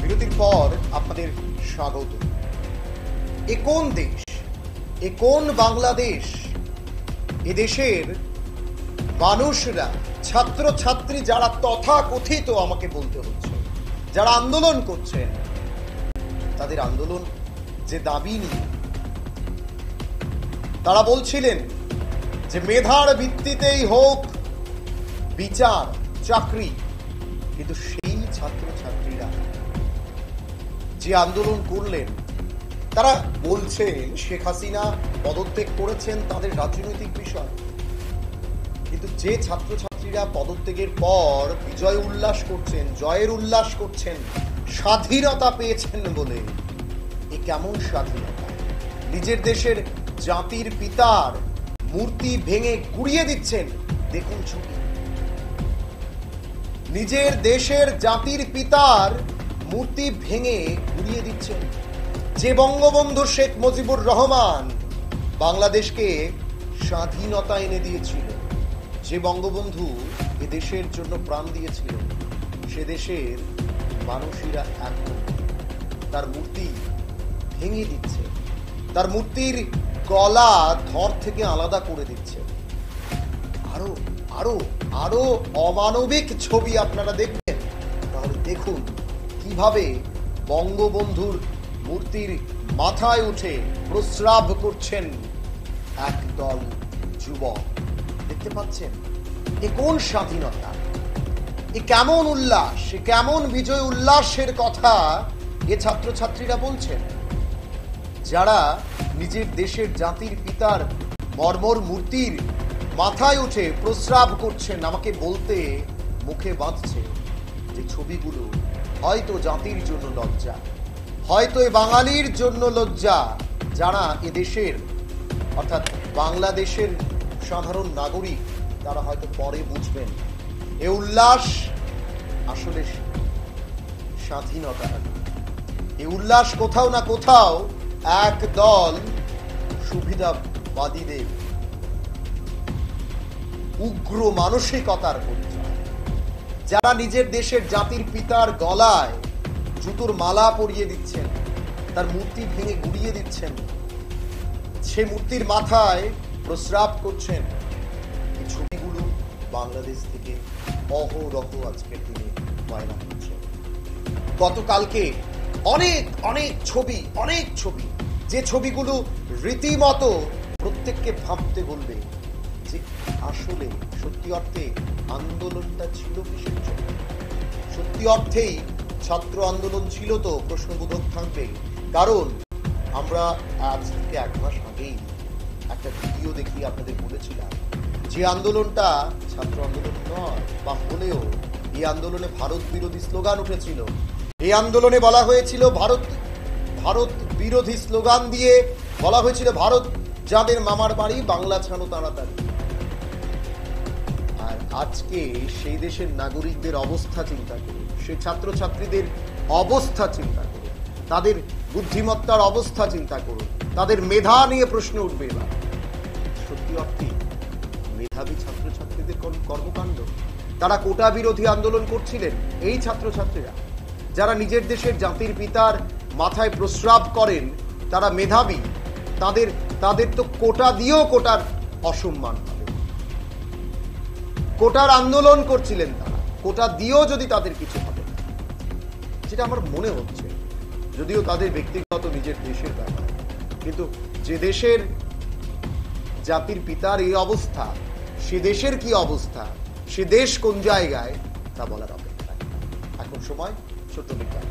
বিরতির পর আপনাদের স্বাগত। এ কোন দেশ, এ কোন বাংলাদেশ? এদেশের মানুষরা, ছাত্র ছাত্রী যারা তথাকথিত, আমাকে বলতে হচ্ছে, যারা আন্দোলন করছেন, তাদের আন্দোলন যে দাবি নিয়ে তারা বলছিলেন যে মেধার ভিত্তিতেই হোক বিচার, চাকরি, কিন্তু সেই ছাত্র ছাত্রীরা যে আন্দোলন করলেন, তারা বলছেন শেখ হাসিনা পদত্যাগ করেছেন তাদের রাজনৈতিক বিষয়, কিন্তু যে ছাত্রছাত্রীরা পদত্যাগের পর বিজয় উল্লাস করছেন, জয়ের উল্লাস করছেন, স্বাধীনতা পেয়েছেন বলে, এ কেমন স্বাধীনতা? নিজের দেশের জাতির পিতার মূর্তি ভেঙে গুড়িয়ে দিচ্ছেন। দেখুন ছবি, নিজের দেশের জাতির পিতার মূর্তি ভেঙে গুড়িয়ে দিচ্ছেন। যে বঙ্গবন্ধু শেখ মুজিবুর রহমান বাংলাদেশকে স্বাধীনতা এনে দিয়েছিল, যে বঙ্গবন্ধু এ দেশের জন্য প্রাণ দিয়েছিল, সে দেশের মানুষেরা এখন তার মূর্তি ভেঙে দিচ্ছে, তার মূর্তির গলা ধর থেকে আলাদা করে দিচ্ছে। আরো আরো আরো অমানবিক ছবি আপনারা দেখবেন, তাহলে দেখুন কিভাবে বঙ্গবন্ধুর মূর্তির মাথায় উঠে প্রস্রাব করছেন একদল যুবক। দেখতে পাচ্ছেন এ কোন স্বাধীনতা, এ কেমন উল্লাস, এ কেমন বিজয় উল্লাসের কথা এ ছাত্রছাত্রীরা বলছেন, যারা নিজের দেশের জাতির পিতার মর্মর মূর্তির মাথায় উঠে প্রস্রাব করছেন। আমাকে বলতে মুখে বাঁধছে যে ছবিগুলো হয়তো জাতির জন্য লজ্জা, হয়তো এ বাঙালির জন্য লজ্জা, যারা এ দেশের অর্থাৎ বাংলাদেশের সাধারণ নাগরিক, তারা হয়তো পরে বুঝবেন এ উল্লাস আসলে স্বাধীনতা। এই উল্লাস কোথাও না কোথাও এক দল সুবিধাবাদীদের উগ্র মানসিকতার পরিচয়, যারা নিজের দেশের জাতির পিতার গলায় জুতোর মালা পরিয়ে দিচ্ছেন, তার মূর্তি ভেঙে গুড়িয়ে দিচ্ছেন, সে মূর্তির মাথায় প্রস্রাব করছেন। এই ছবিগুলো বাংলাদেশ থেকে অহরহ আজকের দিনে ভাইরাল হচ্ছে। গতকালকে অনেক ছবি, যে ছবিগুলো রীতিমতো প্রত্যেককে ভাবতে বলবে যে আসলে সত্যি অর্থে আন্দোলনটা ছিল কিসের জন্য? সত্যি অর্থেই ছাত্র আন্দোলন ছিল তো? প্রশ্নবোধক থাকবে, কারণ আমরা আজ থেকে 1 মাস আগেই একটা ভিডিও দেখিয়ে আপনাদের বলেছিলাম যে আন্দোলনটা ছাত্র আন্দোলন নয়, বা হলেও এই আন্দোলনে ভারত বিরোধী স্লোগান উঠেছিল। এই আন্দোলনে বলা হয়েছিল ভারত বিরোধী স্লোগান দিয়ে বলা হয়েছিল ভারত যাদের মামার বাড়ি, বাংলা ছাড়ো তাড়াতাড়ি। আর আজকে সেই দেশের নাগরিকদের অবস্থা চিন্তা করুন, সেই ছাত্রছাত্রীদের অবস্থা চিন্তা করুন, তাদের বুদ্ধিমত্তার অবস্থা চিন্তা করুন, তাদের মেধা নিয়ে প্রশ্ন উঠবে। এবার সত্যি অর্থে মেধাবী ছাত্রছাত্রীদের কর্মকাণ্ড, তারা কোটা বিরোধী আন্দোলন করছিলেন। এই ছাত্রছাত্রীরা যারা নিজের দেশের জাতির পিতার মাথায় প্রস্রাব করেন, তারা মেধাবী, তাদের তো কোটা দিয়েও কোটার অসম্মান হবে। কোটার আন্দোলন করছিলেন তারা, কোটা দিয়েও যদি তাদের কিছু হবে, যেটা আমার মনে হচ্ছে, যদিও তাদের ব্যক্তিগত নিজের দেশের ব্যাপার, কিন্তু যে দেশের জাতির পিতার এই অবস্থা, সে দেশের কি অবস্থা, সে দেশ কোন জায়গায়, তা বলার অপেক্ষা। এখন সময় ছোট্ট বিজ্ঞান।